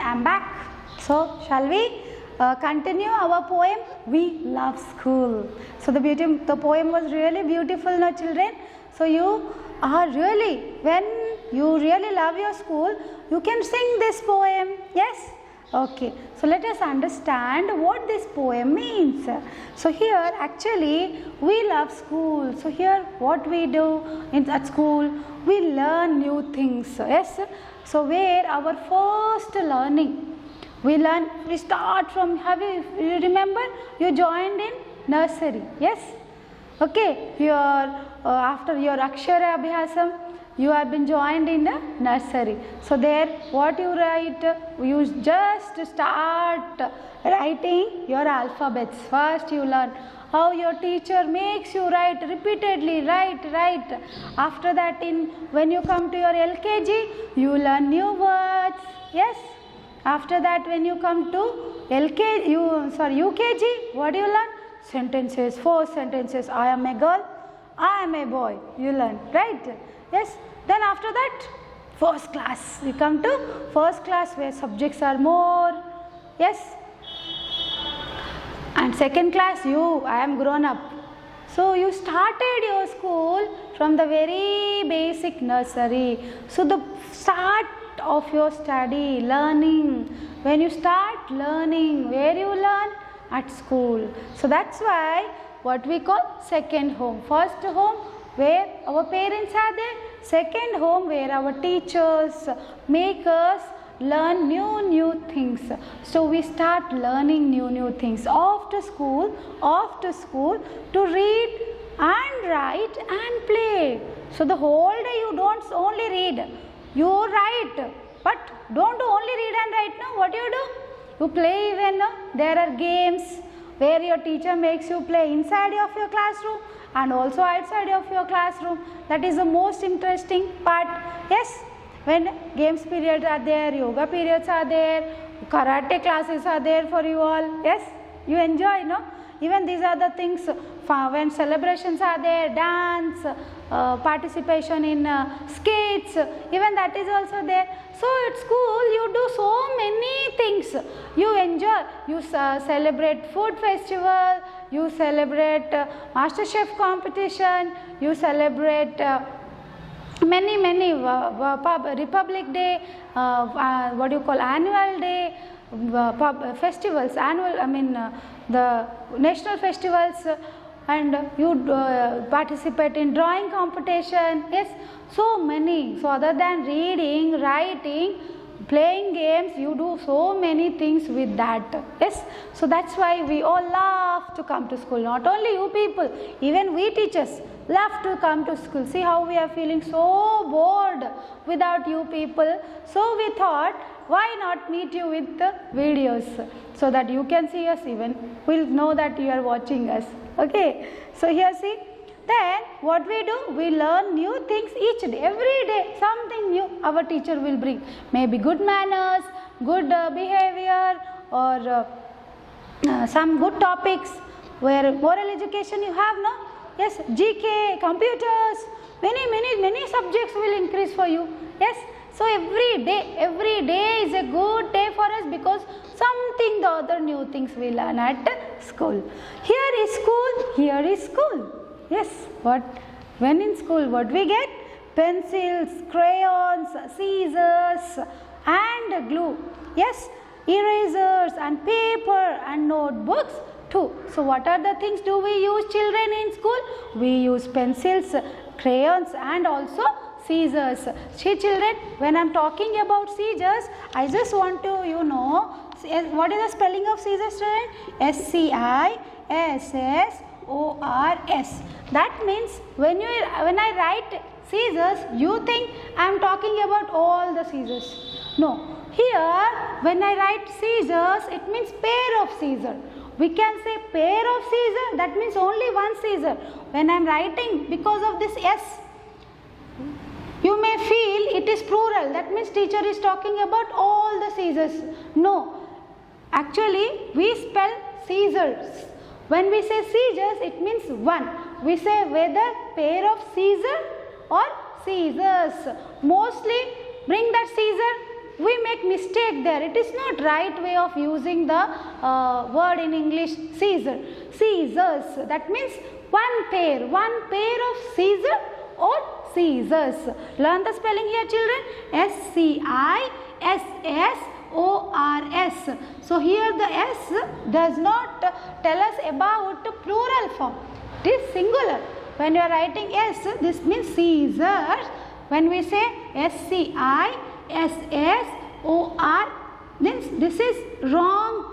I am back. So, shall we continue our poem? We love school. So, the poem was really beautiful, no children? So, you are really, when you really love your school, you can sing this poem. Yes? Okay. So, let us understand what this poem means. So, here actually we love school. So, here what we do at school, we learn new things. Yes? So, where our first learning, we start from, you remember, you joined in nursery, yes? Okay, after your Akshara Abhyasam, you have been joined in the nursery. So, there what you write, you just start writing your alphabets. First you learn how your teacher makes you write repeatedly, write. After that, when you come to your LKG, you learn new words, yes? After that, when you come to UKG, what do you learn? Sentences, 4 sentences. I am a girl, I am a boy. You learn, right? Yes. Then after that, first class. You come to first class where subjects are more. Yes. And second class, I am grown up. So, you started your school from the very basic nursery. So, the start of your study, learning, when you start learning, where you learn? At school. So, that's why what we call second home. First home where our parents are there, second home where our teachers make us learn new things. So, we start learning new things after school to read and write and play. So, the whole day you don't only read, you write, but don't only read and write. No, what you do? You play even. There are games where your teacher makes you play inside of your classroom and also outside of your classroom. That is the most interesting part. Yes, when games periods are there, yoga periods are there, karate classes are there for you all. Yes, you enjoy, no? Even these are the things when celebrations are there, dance, participation in skates, even that is also there. So, at school you do so many things. You enjoy, you celebrate food festival, you celebrate MasterChef competition, you celebrate many Republic Day, what do you call, annual day, festivals, the national festivals, and you participate in drawing competition. Yes, so many. So, other than reading, writing, playing games, you do so many things with that. Yes, so that's why we all love to come to school. Not only you people, even we teachers love to come to school. See how we are feeling so bored without you people. So, we thought, why not meet you with the videos so that you can see us, even we'll know that you are watching us. Okay, so here see, then what we do, we learn new things each day, every day something new our teacher will bring, maybe good manners, good behavior, or some good topics where moral education you have, no? Yes, GK, computers, many subjects will increase for you. Yes, so every day is a good day for us because something the other new things we learn at school. Here is school. Yes, when in school what we get? Pencils, crayons, scissors and glue. Yes, erasers and paper and notebooks too. So, what are the things do we use, children, in school? We use pencils, crayons and also scissors. See children, when I am talking about scissors, I just want to, what is the spelling of scissors, student? SCISSORS. That means when I write scissors, you think I am talking about all the scissors. No. Here, when I write scissors, it means pair of scissors. We can say pair of scissors, that means only one scissor. When I am writing, because of this S, you may feel it is plural. That means teacher is talking about all the scissors. No, actually we spell scissors. When we say scissors, it means one. We say whether pair of scissors or scissors. Mostly bring that scissor we make mistake there. It is not right way of using the word in English, Caesar. Scissors, that means one pair of Caesar or scissors. Learn the spelling here, children. S-C-I-S-S-O-R-S. So here the S does not tell us about plural form. It is singular. When you are writing S, this means scissors. When we say S-C-I-S-S-O-R, means this is wrong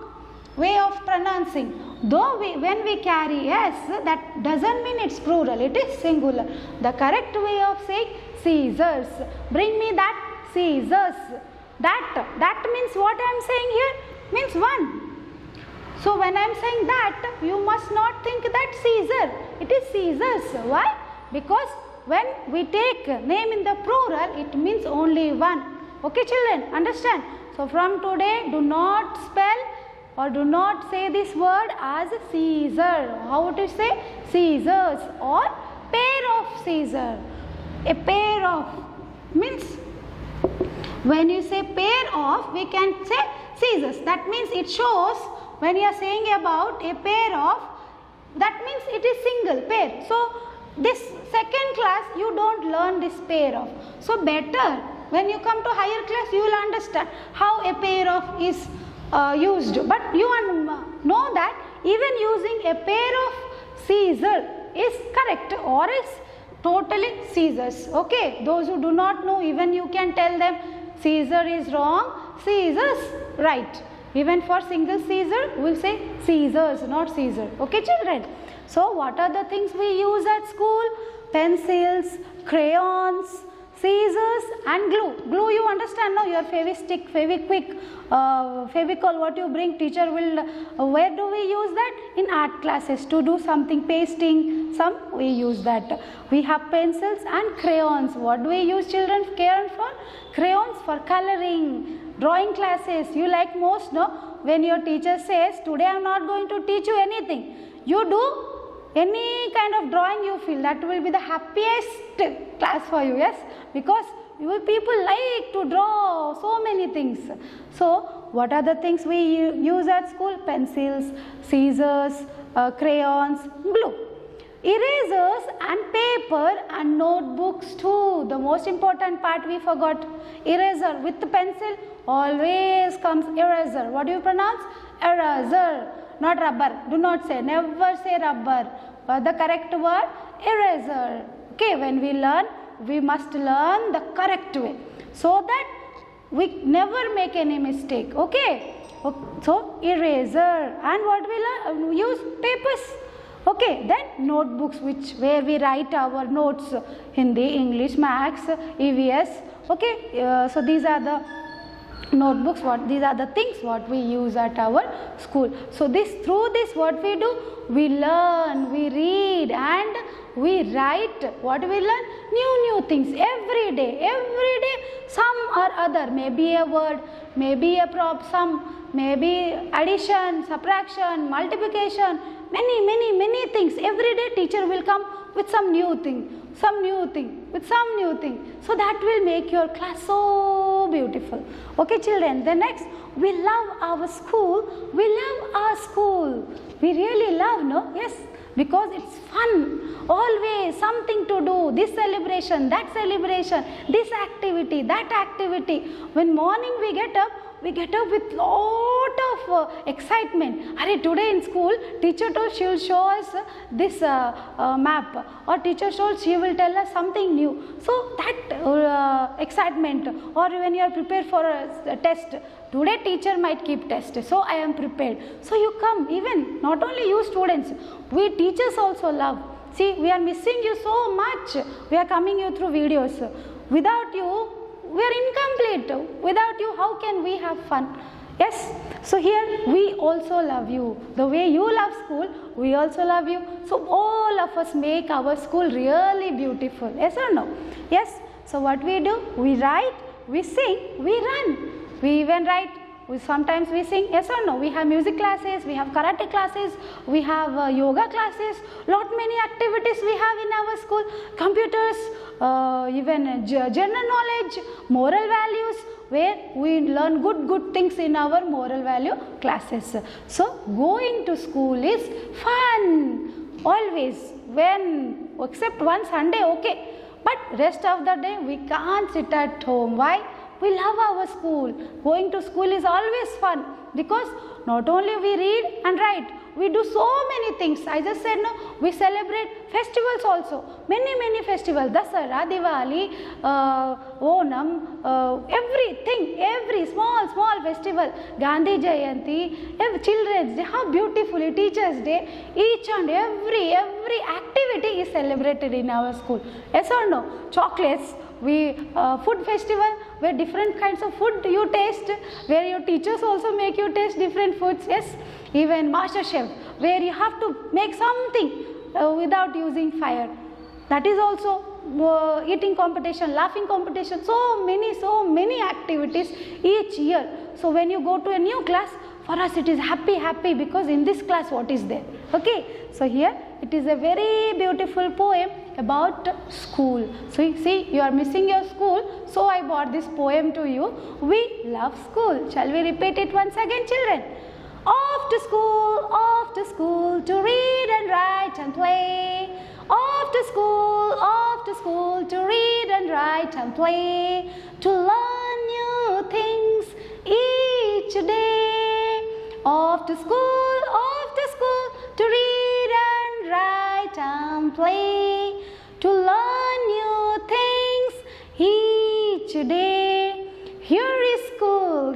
way of pronouncing. Though when we carry S, that doesn't mean it's plural, it is singular. The correct way of saying scissors. Bring me that scissors. That means what I am saying here? Means one. So when I am saying that, you must not think that Caesar. It is scissors. Why? Because when we take name in the plural, it means only one. Okay, children, understand? So from today, do not spell or do not say this word as Caesar. How to say? Scissors or pair of Caesar. A pair of means, when you say pair of, we can say scissors. That means it shows when you are saying about a pair of, that means it is single pair. So this second class you don't learn this pair of. So better when you come to higher class you will understand how a pair of is used. But you know that even using a pair of Caesar is correct or is totally scissors. Okay, those who do not know, even you can tell them Caesar is wrong, Caesars right. Even for single Caesar, we will say scissors, not Caesar. Okay, children. So, what are the things we use at school? Pencils, crayons, scissors and glue. Glue, you understand now, your Fevistick, Feviquick, Fevicol, what you bring, teacher will, where do we use that? In art classes, to do something, pasting, we use that. We have pencils and crayons. What do we use, children, crayons for? Crayons for coloring. Drawing classes, you like most, no? When your teacher says, today I am not going to teach you anything. You do any kind of drawing you feel, that will be the happiest class for you, yes? Because people like to draw so many things. So, what are the things we use at school? Pencils, scissors, crayons, glue. Erasers and paper and notebooks too. The most important part we forgot. Eraser with the pencil always comes eraser. What do you pronounce? Eraser, not rubber. Do not say, never say rubber. But the correct word, eraser. Okay, when we learn, we must learn the correct way, so that we never make any mistake. Okay, so eraser. And what we learn? Use papers. Okay, then notebooks, where we write our notes, Hindi, English, Maths, EVS. Okay, so these are the notebooks. These are the things what we use at our school. So through this what we do? We learn, we read and we write. What we learn? New things every day, some or other. Maybe a word, maybe a sum, maybe addition, subtraction, multiplication. Many things. Every day teacher will come with some new thing. So that will make your class so beautiful. Okay, children. The next, we love our school. We really love, no? Yes, because it's fun. Always something to do. This celebration, that celebration, this activity, that activity. When morning we get up with lot of excitement. Today in school, teacher told she will show us this map, or teacher told she will tell us something new. So that excitement, or when you are prepared for a test, today teacher might keep test, so I am prepared. So you come, even not only you students, we teachers also love. See, we are missing you so much. We are coming you through videos. Without you, we are incomplete. Without you, how can we have fun? Yes, so here we also love you. The way you love school, we also love you. So all of us make our school really beautiful. Yes or no? Yes. So what we do? We write, we sing, we run. We even write. Sometimes we sing. Yes or no? We have music classes, we have karate classes, we have yoga classes. Many activities we have in our school. Computers, even general knowledge, moral values. where we learn good things in our moral value classes. So going to school is fun always, when except one Sunday, okay, but rest of the day we can't sit at home. Why? We love our school. Going to school is always fun, because not only we read and write, we do so many things. I just said no, we celebrate festivals also. Many festivals. Dasara, Diwali, Onam, everything, every small festival. Gandhi Jayanti, Children's Day, how beautifully, Teachers Day, each and every activity is celebrated in our school. Yes or no? Chocolates, food festival, where different kinds of food you taste, where your teachers also make you taste different foods. Yes, even Master Chef, where you have to make something without using fire. That is also eating competition, laughing competition, so many activities each year. So when you go to a new class, for us it is happy, because in this class what is there? Okay, so here it is a very beautiful poem about school. So you see, you are missing your school, so I brought this poem to you. We love school. Shall we repeat it once again, children? Off to school to read and write and play. Off to school to read and write and play, to learn new things each day. Off to school to read and write and play, to learn new things each day. Here is school,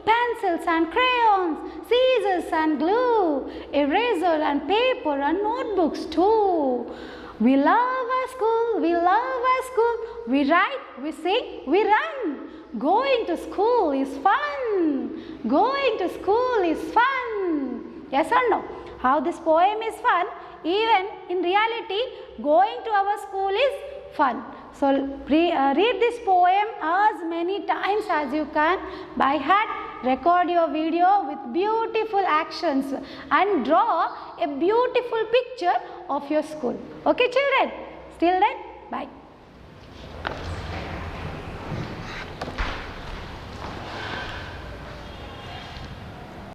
pencils and crayons, scissors and glue, eraser and paper and notebooks too. We love our school, we write, we sing, we run. Going to school is fun. Yes or no? How this poem is fun, even in reality, going to our school is fun. So read this poem as many times as you can by heart. Record your video with beautiful actions and draw a beautiful picture of your school. Okay, children? Till then, bye.